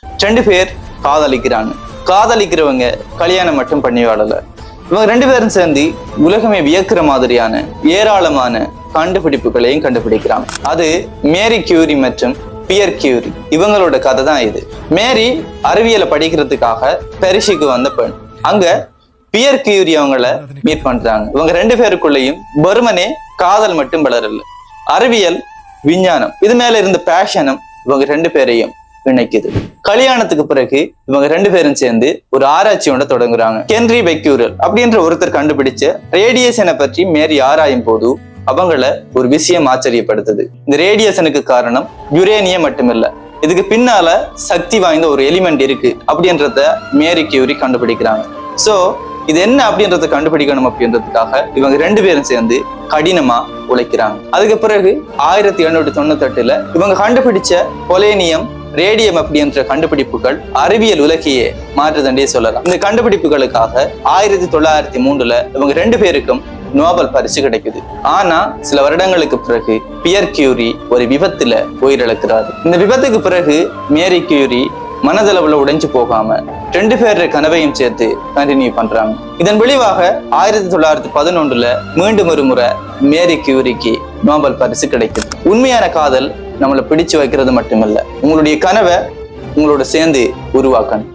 2 பேர் காதலிக்கிறாங்க. காதலிக்கிறவங்க கல்யாணம் மட்டும் பண்ணி வாழல. இவங்க 2 பேரும் சேர்ந்து உலகமே வியக்கிற மாதிரியான ஏராளமான கண்டுபிடிப்புகளையும் கண்டுபிடிக்கிறாங்க. அது மேரி கியூரி மற்றும் பியர் கியூரி. இவங்களோட கதை தான் இது. மேரி அறிவியலை படிக்கிறதுக்காக பாரிஸுக்கு வந்த பெண். அங்க பியர் கியூரி அவங்கள மீட் பண்றாங்க. இவங்க 2 பேருக்குள்ளேயும் வெறுமனே காதல் மட்டும் வளரல, அறிவியல், விஞ்ஞானம் இது மேல இருந்த பேஷனும் இவங்க 2 பேரையும் இணைக்குது. கல்யாணத்துக்கு பிறகு இவங்க 2 பேரும் சேர்ந்து ஒரு ஆராய்ச்சி ஒன்றை தொடங்குறாங்க. ஹென்றி பெக்யூரல் அப்படின்ற ஒருத்தர் கண்டுபிடிச்ச ரேடியேஷனை பற்றி மேரி ஆராயும் போது அவங்கள ஒரு விஷயம் ஆச்சரியப்படுத்துது. இந்த ரேடியேஷனுக்கு காரணம் யுரேனியம் மட்டுமில்ல, இதுக்கு பின்னால சக்தி வாய்ந்த ஒரு எலிமெண்ட் இருக்கு அப்படின்றத மேரி கியூரி கண்டுபிடிக்கிறாங்க. சோ இது என்ன அப்படின்றத கண்டுபிடிக்கணும் அப்படின்றதுக்காக இவங்க 2 பேரும் சேர்ந்து கடினமா உழைக்கிறாங்க. அதுக்கு பிறகு 1898 இவங்க கண்டுபிடிச்ச பொலேனியம், ரேடியம் அப்படின்ற கண்டுபிடிப்புகள் அறிவியல் உலகையே மாற்றுதண்டே சொல்லலாம். இந்த கண்டுபிடிப்புகளுக்காக 1903 இவங்க 2 பேருக்கும் நோபல் பரிசு கிடைக்குது. ஆனா சில வருடங்களுக்கு பிறகு பியர் கியூரி ஒரு விபத்துல உயிரிழக்கிறாரு. இந்த விபத்துக்கு பிறகு மேரி கியூரி மனதளவுல உடைஞ்சு போகாம 2 பேர் கனவையும் சேர்த்து கண்டினியூ பண்றாங்க. இதன் விளைவாக 1911 மீண்டும் ஒரு முறை மேரி கியூரிக்கு நோபல் பரிசு கிடைக்குது. உண்மையான காதல் நம்மளை பிடிச்சு வைக்கிறது மட்டுமல்ல, உங்களுடைய கனவை உங்களோட சேர்ந்து உருவாக்கணும்.